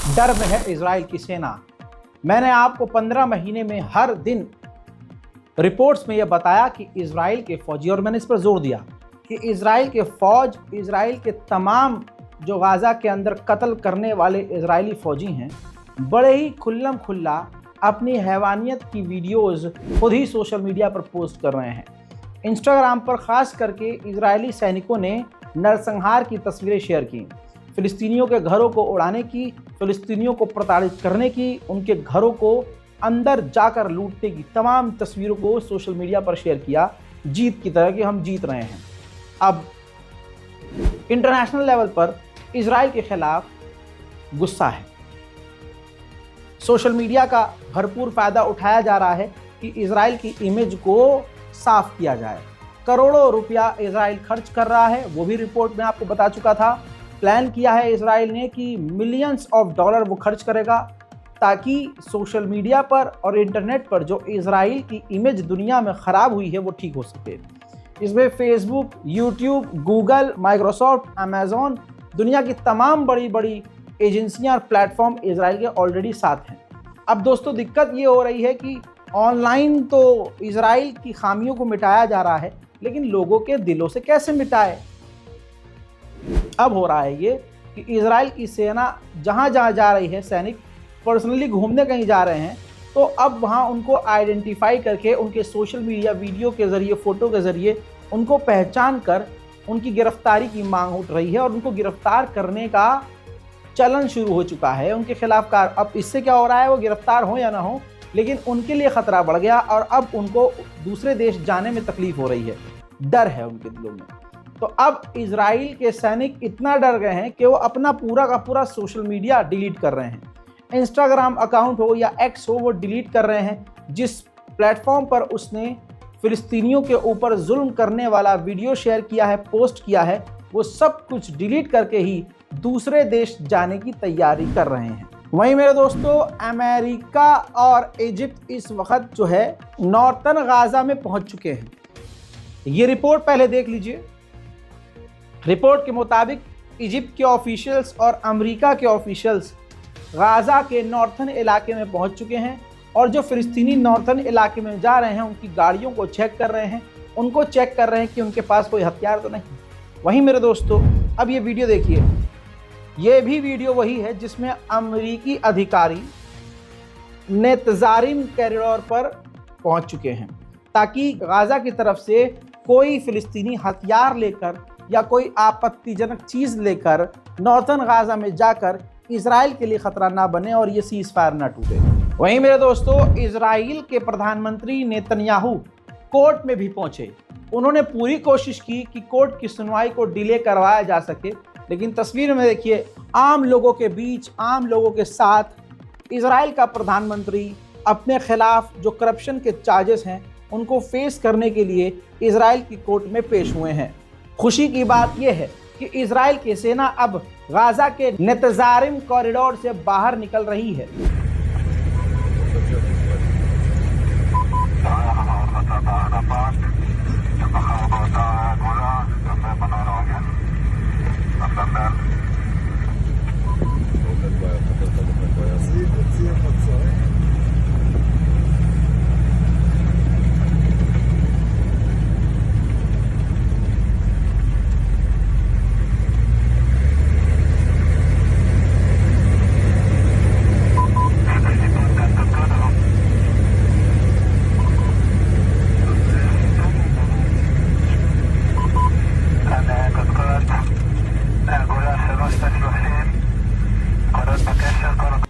डर में है इजराइल की सेना। मैंने आपको 15 महीने में हर दिन रिपोर्ट्स में यह बताया कि इजराइल के फौजी, और मैंने इस पर जोर दिया कि इजराइल के फौज, इजराइल के तमाम जो गाज़ा के अंदर कत्ल करने वाले इजरायली फौजी हैं, बड़े ही खुल्लम खुल्ला अपनी हैवानियत की वीडियोस खुद ही सोशल मीडिया पर पोस्ट कर रहे हैं। इंस्टाग्राम पर ख़ास करके इजरायली सैनिकों ने नरसंहार की तस्वीरें शेयर की, फ़िलिस्तीनियों के घरों को उड़ाने की, फ़िलिस्तीनियों को प्रताड़ित करने की, उनके घरों को अंदर जाकर लूटने की तमाम तस्वीरों को सोशल मीडिया पर शेयर किया, जीत की तरह कि हम जीत रहे हैं। अब इंटरनेशनल लेवल पर इजराइल के खिलाफ गुस्सा है। सोशल मीडिया का भरपूर फ़ायदा उठाया जा रहा है कि इजराइल की इमेज को साफ किया जाए। करोड़ों रुपया इजराइल खर्च कर रहा है, वो भी रिपोर्ट में आपको बता चुका था। प्लान किया है इजराइल ने कि मिलियंस ऑफ डॉलर वो खर्च करेगा ताकि सोशल मीडिया पर और इंटरनेट पर जो इजराइल की इमेज दुनिया में ख़राब हुई है वो ठीक हो सके। इसमें Facebook, YouTube, Google, Microsoft, Amazon, दुनिया की तमाम बड़ी बड़ी एजेंसियां और प्लेटफॉर्म इजराइल के ऑलरेडी साथ हैं। अब दोस्तों दिक्कत ये हो रही है कि ऑनलाइन तो इजराइल की खामियों को मिटाया जा रहा है, लेकिन लोगों के दिलों से कैसे मिटाए। अब हो रहा है ये कि इजराइल की सेना जहाँ जहाँ जा रही है, सैनिक पर्सनली घूमने कहीं जा रहे हैं, तो अब वहाँ उनको आइडेंटिफाई करके उनके सोशल मीडिया वीडियो के ज़रिए, फ़ोटो के ज़रिए उनको पहचान कर उनकी गिरफ्तारी की मांग उठ रही है और उनको गिरफ्तार करने का चलन शुरू हो चुका है उनके खिलाफ। अब इससे क्या हो रहा है, वो गिरफ्तार हो या ना हो, लेकिन उनके लिए ख़तरा बढ़ गया और अब उनको दूसरे देश जाने में तकलीफ़ हो रही है, डर है उनके दिलों में। तो अब इजराइल के सैनिक इतना डर गए हैं कि वो अपना पूरा का पूरा सोशल मीडिया डिलीट कर रहे हैं। इंस्टाग्राम अकाउंट हो या एक्स हो, वो डिलीट कर रहे हैं। जिस प्लेटफॉर्म पर उसने फ़िलिस्तीनियों के ऊपर जुल्म करने वाला वीडियो शेयर किया है, पोस्ट किया है, वो सब कुछ डिलीट करके ही दूसरे देश जाने की तैयारी कर रहे हैं। वहीं मेरे दोस्तों, अमेरिका और इजिप्ट इस वक्त जो है नॉर्थन गाज़ा में पहुंच चुके हैं। ये रिपोर्ट पहले देख लीजिए। रिपोर्ट के मुताबिक इजिप्ट के ऑफिशियल्स और अमेरिका के ऑफिशियल्स गाज़ा के नॉर्थन इलाके में पहुंच चुके हैं और जो फ़िलिस्तीनी नॉर्थन इलाके में जा रहे हैं उनकी गाड़ियों को चेक कर रहे हैं, उनको चेक कर रहे हैं कि उनके पास कोई हथियार तो नहीं। वहीं मेरे दोस्तों, अब ये वीडियो देखिए। ये भी वीडियो वही है जिसमें अमेरिकी अधिकारी नेतजारिम कॉरिडोर पर पहुंच चुके हैं ताकि गाज़ा की तरफ से कोई फ़िलिस्तीनी हथियार लेकर या कोई आपत्तिजनक चीज़ लेकर नॉर्थन गाज़ा में जाकर इजराइल के लिए ख़तरा ना बने और ये सीज़ फायर ना टूटे। वहीं मेरे दोस्तों, इजराइल के प्रधानमंत्री नेतन्याहू कोर्ट में भी पहुंचे। उन्होंने पूरी कोशिश की कि कोर्ट की सुनवाई को डिले करवाया जा सके, लेकिन तस्वीर में देखिए, आम लोगों के बीच, आम लोगों के साथ इजराइल का प्रधानमंत्री अपने खिलाफ जो करप्शन के चार्जेस हैं उनको फेस करने के लिए इजराइल की कोर्ट में पेश हुए हैं। खुशी की बात यह है कि इजराइल की सेना अब गाज़ा के नेतजारिम कॉरिडोर से बाहर निकल रही है।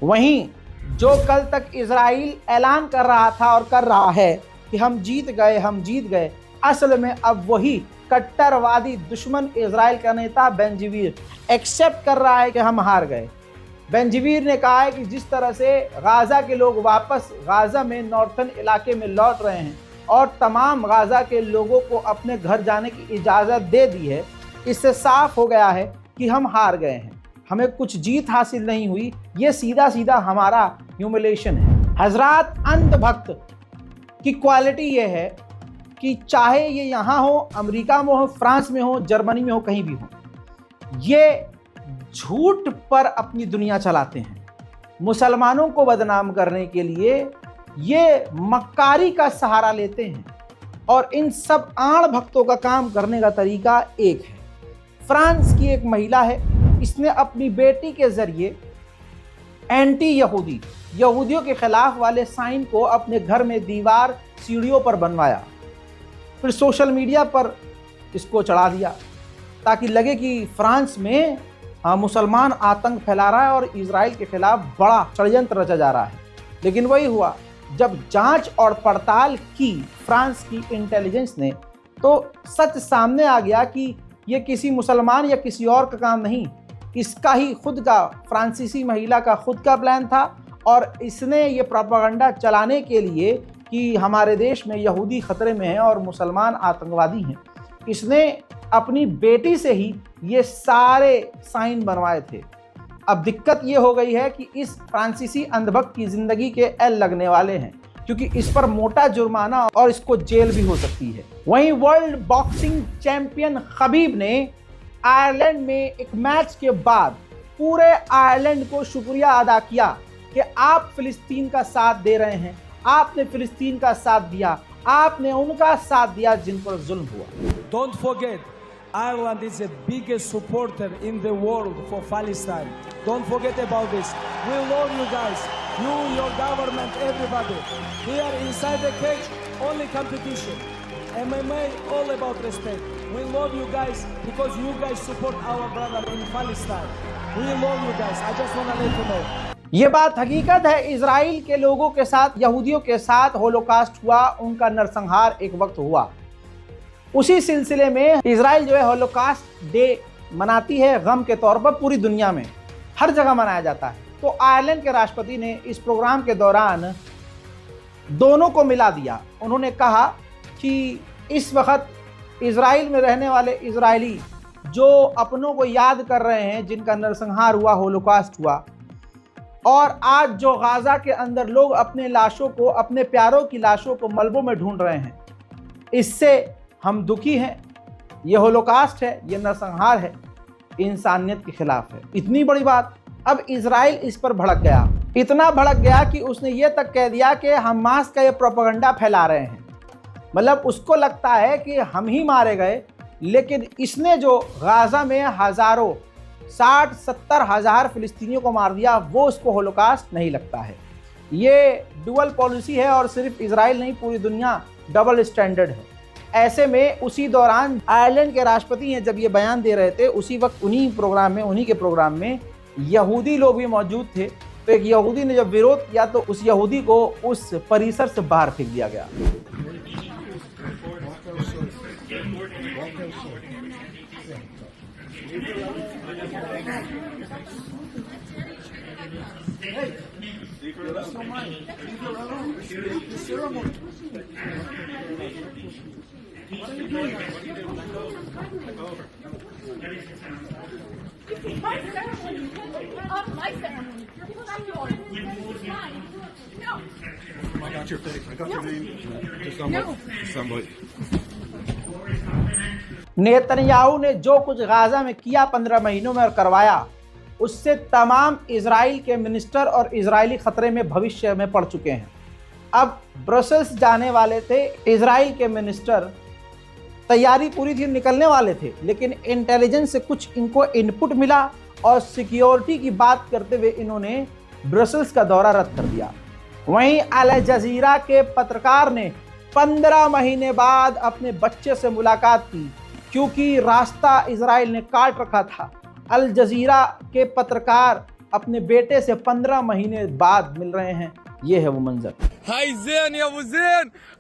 वहीं जो कल तक इजराइल ऐलान कर रहा था और कर रहा है कि हम जीत गए, हम जीत गए, असल में अब वही कट्टरवादी दुश्मन इजराइल का नेता बेंजीवीर एक्सेप्ट कर रहा है कि हम हार गए। बेंजीवीर ने कहा है कि जिस तरह से गाज़ा के लोग वापस गाज़ा में नॉर्थन इलाके में लौट रहे हैं और तमाम गाज़ा के लोगों को अपने घर जाने की इजाज़त दे दी है, इससे साफ हो गया है कि हम हार गए हैं, हमें कुछ जीत हासिल नहीं हुई, ये सीधा सीधा हमारा ह्यूमिलेशन है। हजरात, अंधभक्त की क्वालिटी ये है कि चाहे ये यहाँ हो, अमेरिका में हो, फ्रांस में हो, जर्मनी में हो, कहीं भी हो, ये झूठ पर अपनी दुनिया चलाते हैं। मुसलमानों को बदनाम करने के लिए ये मक्कारी का सहारा लेते हैं। और इन सब आड़ भक्तों का काम करने का तरीका एक है। फ्रांस की एक महिला है, इसने अपनी बेटी के जरिए एंटी यहूदी, यहूदियों के खिलाफ वाले साइन को अपने घर में दीवार सीढ़ियों पर बनवाया, फिर सोशल मीडिया पर इसको चढ़ा दिया ताकि लगे कि फ्रांस में मुसलमान आतंक फैला रहा है और इजराइल के खिलाफ बड़ा षड्यंत्र रचा जा रहा है। लेकिन वही हुआ, जब जांच और पड़ताल की फ्रांस की इंटेलिजेंस ने, तो सच सामने आ गया कि ये किसी मुसलमान या किसी और का काम नहीं, इसका ही खुद का, फ्रांसीसी महिला का खुद का प्लान था। और इसने ये प्रोपेगेंडा चलाने के लिए कि हमारे देश में यहूदी खतरे में हैं और मुसलमान आतंकवादी हैं, इसने अपनी बेटी से ही ये सारे साइन बनवाए थे। अब दिक्कत ये हो गई है कि इस फ्रांसीसी अंधभक्त की ज़िंदगी के एल लगने वाले हैं, क्योंकि इस पर मोटा जुर्माना और इसको जेल भी हो सकती है। वहीं वर्ल्ड बॉक्सिंग चैंपियन खबीब ने आयरलैंड में एक मैच के बाद पूरे आयरलैंड को शुक्रिया अदा किया कि आप फिलिस्तीन का साथ दे रहे हैं, आपने फिलिस्तीन का साथ दिया, आपने उनका साथ दिया जिन पर जुल्म हुआ। Don't forget, Ireland is the biggest supporter in the world for Palestine. Don't forget about this. We love you guys. You, your government, everybody. Here inside the cage, only competition. MMA, all about respect. We love you guys because you guys support our brother in Palestine. We love you guys. I just want to let you know. ये बात हकीकत है, Israel के लोगों के साथ, यहूदियों के साथ होलोकास्ट हुआ, उनका नरसंहार एक वक्त हुआ। उसी सिलसिले में इजराइल जो है होलोकास्ट डे मनाती है गम के तौर पर, पूरी दुनिया में हर जगह मनाया जाता है। तो आयरलैंड के राष्ट्रपति ने इस प्रोग्राम के दौरान दोनों को मिला दिया। उन्होंने कहा कि इस वक्त इजराइल में रहने वाले इजरायली जो अपनों को याद कर रहे हैं, जिनका नरसंहार हुआ, होलोकास्ट हुआ, और आज जो गाजा के अंदर लोग अपने लाशों को, अपने प्यारों की लाशों को मलबों में ढूंढ रहे हैं, इससे हम दुखी हैं। ये होलोकास्ट है, ये नरसंहार है, इंसानियत के खिलाफ है। इतनी बड़ी बात, अब इजराइल इस पर भड़क गया, इतना भड़क गया कि उसने ये तक कह दिया कि हमास का ये प्रोपेगेंडा फैला रहे हैं। मतलब उसको लगता है कि हम ही मारे गए, लेकिन इसने जो गाजा में हज़ारों, 60-70 हज़ार फिलिस्तीनियों को मार दिया, वो उसको होलोकास्ट नहीं लगता है। ये डुअल पॉलिसी है और सिर्फ इजराइल नहीं, पूरी दुनिया डबल स्टैंडर्ड है। ऐसे में उसी दौरान आयरलैंड के राष्ट्रपति हैं जब ये बयान दे रहे थे, उसी वक्त उन्हीं के प्रोग्राम में यहूदी लोग भी मौजूद थे। तो एक यहूदी ने जब विरोध किया तो उस यहूदी को उस परिसर से बाहर फेंक दिया गया। I got your face. I got your name. Just somebody. Netanyahu ने जो कुछ गाजा में किया 15 महीनों में और करवाया, उससे तमाम इजराइल के मिनिस्टर और इजरायली खतरे में भविष्य में पड़ चुके हैं। अब ब्रसेल्स जाने वाले थे इजराइल के मिनिस्टर, तैयारी पूरी थी, निकलने वाले थे, लेकिन इंटेलिजेंस से कुछ इनको इनपुट मिला और सिक्योरिटी की बात करते हुए इन्होंने ब्रसेल्स का दौरा रद्द कर दिया। वहीं अल जजीरा के पत्रकार ने 15 महीने बाद अपने बच्चे से मुलाकात की, क्योंकि रास्ता इजराइल ने काट रखा था। अल जजीरा के पत्रकार अपने बेटे से 15 महीने बाद मिल रहे हैं। ये है वो मंजर। हाय ज़ेन या अबू ज़ेन,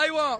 अयवा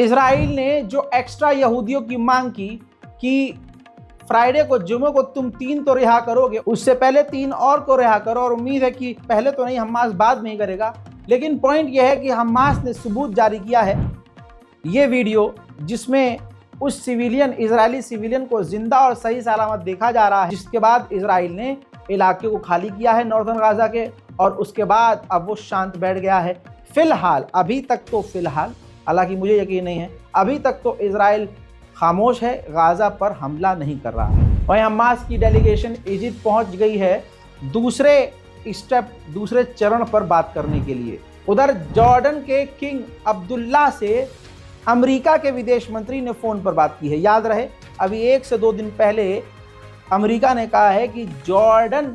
इजराइल ने जो एक्स्ट्रा यहूदियों की मांग की कि फ्राइडे को, जुमे को तुम 3 तो रिहा करोगे, उससे पहले 3 और को रिहा करो, और उम्मीद है कि पहले तो नहीं, हमास बाद में ही करेगा। लेकिन पॉइंट यह है कि हमास ने सबूत जारी किया है, ये वीडियो जिसमें उस सिविलियन, इजरायली सिविलियन को जिंदा और सही सलामत देखा जा रहा है, जिसके बाद इजराइल ने इलाके को खाली किया है नॉर्दर्न गाजा के, और उसके बाद अब वो शांत बैठ गया है। फिलहाल, अभी तक तो फिलहाल, हालांकि मुझे यकीन नहीं है, अभी तक तो इजराइल खामोश है, गाजा पर हमला नहीं कर रहा है। वहीं हमास की डेलीगेशन इजिप्ट पहुंच गई है दूसरे चरण पर बात करने के लिए। उधर जॉर्डन के किंग अब्दुल्ला से अमेरिका के विदेश मंत्री ने फोन पर बात की है। याद रहे, अभी 1 से 2 दिन पहले अमेरिका ने कहा है कि जॉर्डन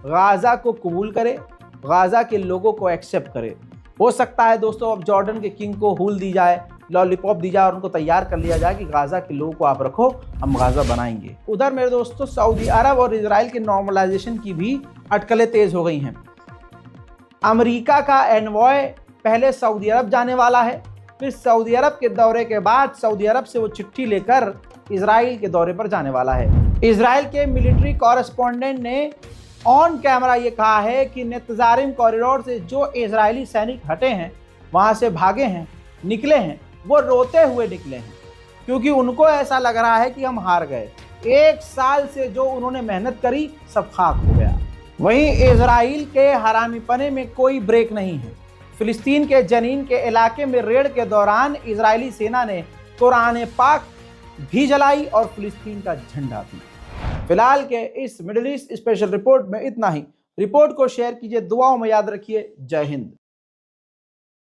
गाजा को कबूल करे, गाजा के लोगों को एक्सेप्ट करे। हो सकता है दोस्तों अब जॉर्डन के किंग को हूल दी जाए, लॉलीपॉप दी जाए और उनको तैयार कर लिया जाए कि गाजा के लोगों को आप रखो, हम गाजा बनाएंगे। उधर मेरे दोस्तों सऊदी अरब और इजराइल के नॉर्मलाइजेशन की भी अटकलें तेज हो गई हैं। अमेरिका का एनवॉय पहले सऊदी अरब जाने वाला है, फिर सऊदी अरब के दौरे के बाद सऊदी अरब से वो चिट्ठी लेकर इजराइल के दौरे पर जाने वाला है। इजराइल के मिलिट्री कॉरेस्पॉन्डेंट ने ऑन कैमरा ये कहा है कि नेतजारिम कॉरिडोर से जो इजरायली सैनिक हटे हैं, वहाँ से भागे हैं, निकले हैं, वो रोते हुए निकले हैं, क्योंकि उनको ऐसा लग रहा है कि हम हार गए। 1 साल से जो उन्होंने मेहनत करी सब खाक हो गया। वहीं इजराइल के हरामीपने में कोई ब्रेक नहीं है। फिलिस्तीन के जनीन के इलाके में रेड के दौरान इजरायली सेना ने कुरान पाक भी जलाई और फिलिस्तीन का झंडा भी। फिलहाल के इस मिडिल ईस्ट स्पेशल रिपोर्ट में इतना ही। रिपोर्ट को शेयर कीजिए, दुआओं में याद रखिए। जय हिंद।